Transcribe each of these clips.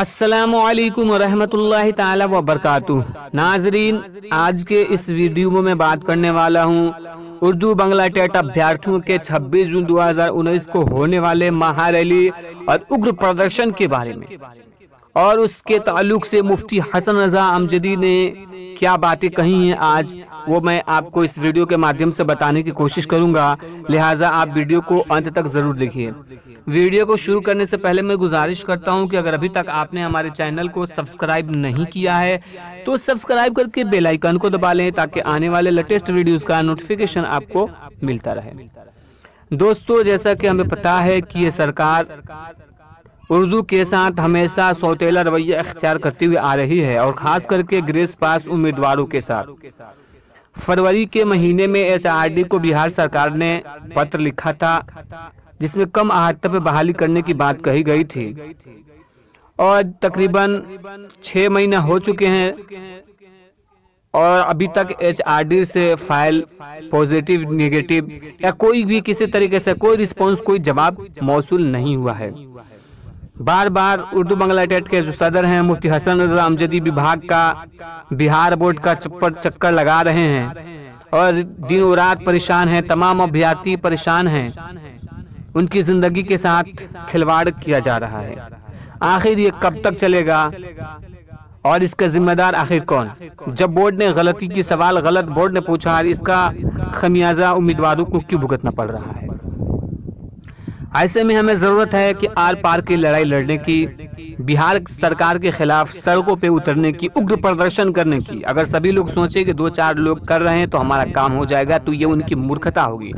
अस्सलामुअलैकुम रहमतुल्लाहि ताला व बरकातुहू। नाजरीन, आज के इस वीडियो में मैं बात करने वाला हूँ उर्दू बांग्ला टेट अभ्यर्थियों के 26 जून 2019 को होने वाले महारैली और उग्र प्रदर्शन के बारे में, और उसके ताल्लुक से मुफ्ती हसन रजा अमजदी ने क्या बातें कही हैं आज, वो मैं आपको इस वीडियो के माध्यम से बताने की कोशिश करूंगा। लिहाजा आप वीडियो को अंत तक जरूर देखिए। वीडियो को शुरू करने से पहले मैं गुजारिश करता हूं कि अगर अभी तक आपने हमारे चैनल को सब्सक्राइब नहीं किया है तो सब्सक्राइब करके बेल आइकन को दबा लें ताकि आने वाले लेटेस्ट वीडियोस का नोटिफिकेशन आपको मिलता रहे। दोस्तों, जैसा कि हमें पता है कि ये सरकार उर्दू के साथ हमेशा सौतेला रवैया अख्तियार करती हुई आ रही है, और खास करके ग्रेस पास उम्मीदवारों के साथ। फरवरी के महीने में एसआरडी को बिहार सरकार ने पत्र लिखा था जिसमें कम आहता पे बहाली करने की बात कही गई थी, और तकरीबन 6 महीना हो चुके हैं और अभी तक एचआरडी से फाइल पॉजिटिव नेगेटिव या कोई भी किसी तरीके से कोई रिस्पांस, कोई जवाब मौसूल नहीं हुआ है। बार बार उर्दू बांग्ला टेट के जो सदर हैं मुफ्ती हसन रजा अमजदी विभाग का बिहार बोर्ड का चक्कर लगा रहे हैं और दिन और रात परेशान हैं। तमाम अभ्यर्थी परेशान हैं, उनकी जिंदगी के साथ खिलवाड़ किया जा रहा है। आखिर ये कब तक चलेगा और इसका जिम्मेदार आखिर कौन? जब बोर्ड ने गलती की सवाल गलत बोर्ड ने पूछा, इसका खमियाजा उम्मीदवारों को क्यों भुगतना पड़ रहा है? ऐसे में हमें जरूरत है कि आर पार की लड़ाई लड़ने की, बिहार सरकार के खिलाफ सड़कों पे उतरने की, उग्र प्रदर्शन करने की। अगर सभी लोग सोचे कि 2-4 लोग कर रहे हैं तो हमारा काम हो जाएगा, तो ये उनकी मूर्खता होगी।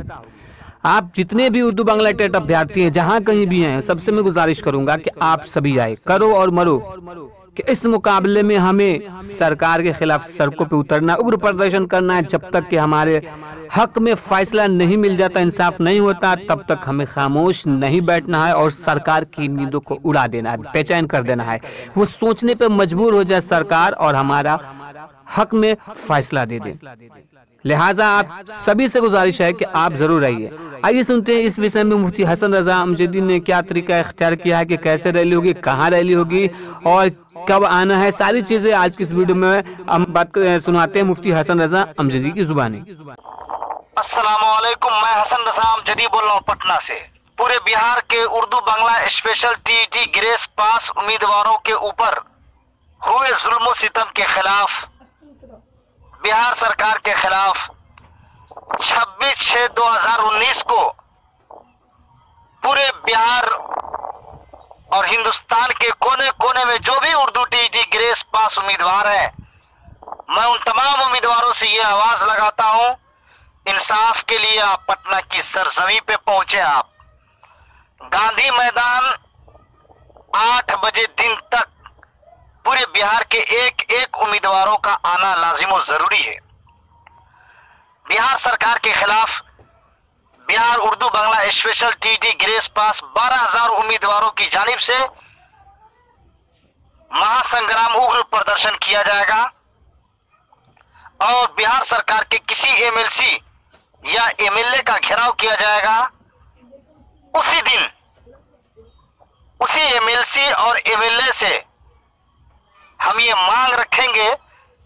आप जितने भी उर्दू बांग्ला टेट अभ्यर्थी हैं, जहां कहीं भी हैं, सबसे मैं गुजारिश करूंगा कि आप सभी आए, करो और मरो, कि इस मुकाबले में हमें सरकार के खिलाफ सड़कों पे उतरना, उग्र प्रदर्शन करना है। जब तक कि हमारे हक में फैसला नहीं मिल जाता, इंसाफ नहीं होता, तब तक हमें खामोश नहीं बैठना है और सरकार की नींदों को उड़ा देना है, बेचैन कर देना है। वो सोचने पे मजबूर हो जाए सरकार और हमारा हक में फैसला दे दे। लिहाजा आप सभी से गुजारिश है कि आप जरूर आइए। आइए सुनते हैं इस विषय में मुफ्ती हसन रजा अमजदी ने क्या तरीका इख्तियार किया है कि कैसे रैली होगी, कहाँ रैली होगी और कब आना है। सारी चीजें आज की इस वीडियो में हम बात सुनाते हैं मुफ्ती हसन रजा अमजदी की जुबानी। अस्सलामुअलैकुम, मैं हसन रजा अमजदी बोल रहा हूँ पटना से। पूरे बिहार के Urdu Bangla special TET grace pass उम्मीदवारों के ऊपर हुए जुल्म सितम के खिलाफ, बिहार सरकार के खिलाफ 26/6/2019 को पूरे बिहार और हिंदुस्तान के कोने कोने में जो भी उर्दू टीईटी ग्रेस पास उम्मीदवार है, मैं उन तमाम उम्मीदवारों से ये आवाज लगाता हूं, इंसाफ के लिए आप पटना की सरजमी पे पहुंचे। आप गांधी मैदान 8 बजे दिन तक पूरे बिहार के एक एक उम्मीदवारों का आना लाजिम जरूरी है। बिहार सरकार के खिलाफ Bihar Urdu Bangla special TET grace pass 12,000 उम्मीदवारों की जानिब से महासंग्राम उग्र प्रदर्शन किया जाएगा और बिहार सरकार के किसी एमएलसी या एमएलए का घेराव किया जाएगा। उसी दिन उसी एमएलसी और एमएलए से हम ये मांग रखेंगे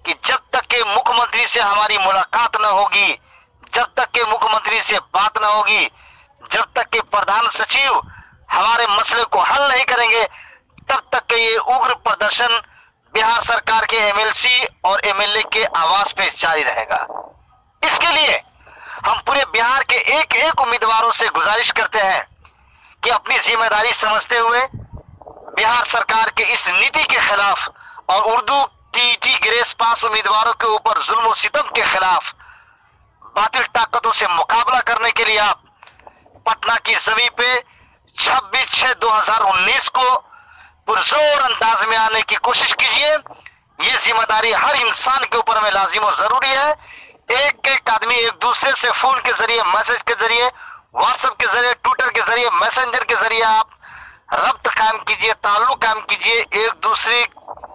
कि जब तक के मुख्यमंत्री से हमारी मुलाकात न होगी, जब तक के मुख्यमंत्री से बात न होगी, जब तक के प्रधान सचिव हमारे मसले को हल नहीं करेंगे, तब तक के ये उग्र प्रदर्शन बिहार सरकार के एमएलसी और एमएलए के आवास पे जारी रहेगा। इसके लिए हम पूरे बिहार के एक एक उम्मीदवारों से गुजारिश करते हैं कि अपनी जिम्मेदारी समझते हुए बिहार सरकार के इस नीति के खिलाफ और उर्दू टीईटी ग्रेस पास उम्मीदवारों के ऊपर जुल्म सितम के खिलाफ बातिल ताकतों से मुकाबला करने के लिए आप पटना की जमीन पे 26/6/2019 को पुरजोर अंदाज में आने की कोशिश कीजिए। ये जिम्मेदारी हर इंसान के ऊपर में लाजिम और जरूरी है। एक एक आदमी एक दूसरे से फोन के जरिए, मैसेज के जरिए, व्हाट्सएप के जरिए, ट्विटर के जरिए, मैसेंजर के जरिए आप रब्त कायम कीजिए, ताल्लुक कायम कीजिए, एक दूसरे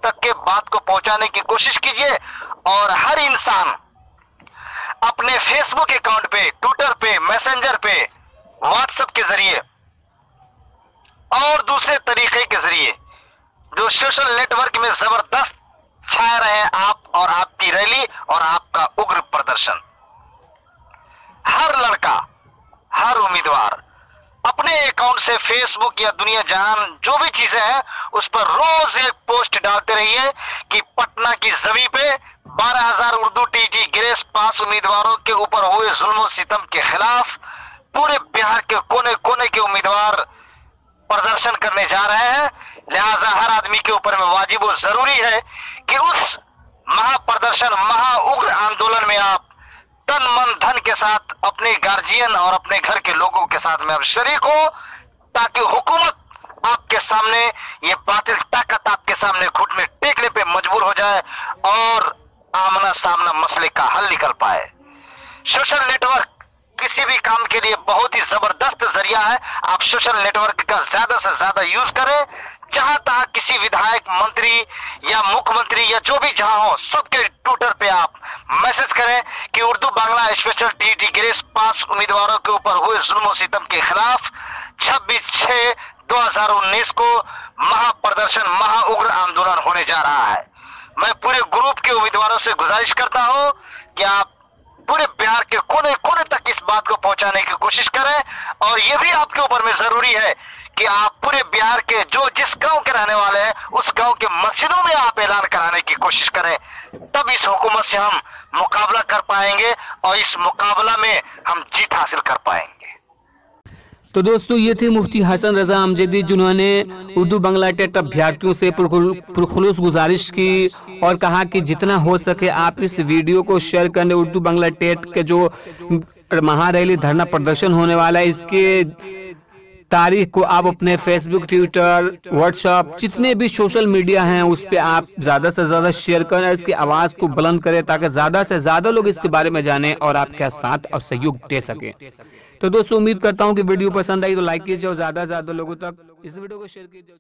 तक के बात को पहुंचाने की कोशिश कीजिए। और हर इंसान अपने फेसबुक अकाउंट पे, ट्विटर पे, मैसेंजर पे, व्हाट्सएप के जरिए और दूसरे तरीके के जरिए जो सोशल नेटवर्क में जबरदस्त छाए रहे हैं आप और आपकी रैली और आपका उग्र प्रदर्शन। हर लड़का, हर उम्मीदवार अपने अकाउंट से फेसबुक या दुनिया जहान जो भी चीजें हैं उस पर रोज एक पोस्ट डालते रहिए कि पटना की जमीन पे 12,000 उर्दू टीटी ग्रेस पास उम्मीदवारों के ऊपर हुए जुल्म सितम के खिलाफ पूरे बिहार के कोने कोने के उम्मीदवार प्रदर्शन करने जा रहे हैं। लिहाजा हर आदमी के ऊपर में वाजिब और जरूरी है कि उस महाप्रदर्शन, महाउग्र आंदोलन में आप तन मन धन के साथ अपने गार्जियन और अपने घर के लोगों के साथ में आप शरीक हो, ताकि हुकूमत आपके सामने, ये बातिल ताकत आपके सामने घुटने टेकने पे मजबूर हो जाए और आमना सामना मसले का हल निकल पाए। सोशल नेटवर्क किसी भी काम के लिए बहुत ही जबरदस्त जरिया है। आप सोशल नेटवर्क का ज्यादा से ज्यादा यूज करें। जहां तहां किसी विधायक, मंत्री या मुख्यमंत्री या जो भी जहां हो, सबके ट्विटर पे आप मैसेज करें कि Urdu Bangla special TET grace pass उम्मीदवारों के ऊपर हुए जुल्म सितम के खिलाफ 26/6/2019 को महाप्रदर्शन, महाउग्र आंदोलन होने जा रहा है। मैं पूरे ग्रुप के उम्मीदवारों से गुजारिश करता हूं कि आप पूरे बिहार के कोने कोने तक इस बात को पहुंचाने की कोशिश करें और यह भी आपके ऊपर में जरूरी है कि आप पूरे बिहार के जो जिस गांव के रहने वाले हैं उस गांव के मस्जिदों में आप ऐलान कराने की कोशिश करें। तब इस हुकूमत से हम मुकाबला कर पाएंगे और इस मुकाबला में हम जीत हासिल कर पाएंगे। तो दोस्तों, ये थे मुफ्ती हसन रजा अमजदी, जिन्होंने उर्दू बांग्ला टेट अभ्यर्थियों से पुरखुलूस गुजारिश की और कहा कि जितना हो सके आप इस वीडियो को शेयर करें। उर्दू बांग्ला टेट के जो महारैली धरना प्रदर्शन होने वाला है, इसके तारीख को आप अपने फेसबुक, ट्विटर, व्हाट्सएप, जितने भी सोशल मीडिया हैं उस पर आप ज़्यादा से ज़्यादा शेयर करें, इसकी आवाज़ को बुलंद करें ताकि ज़्यादा से ज़्यादा लोग इसके बारे में जानें और आपका साथ और सहयोग दे सकें। तो दोस्तों, उम्मीद करता हूं कि वीडियो पसंद आई तो लाइक कीजिए और ज़्यादा से ज़्यादा लोगों तक इस वीडियो को शेयर कीजिए।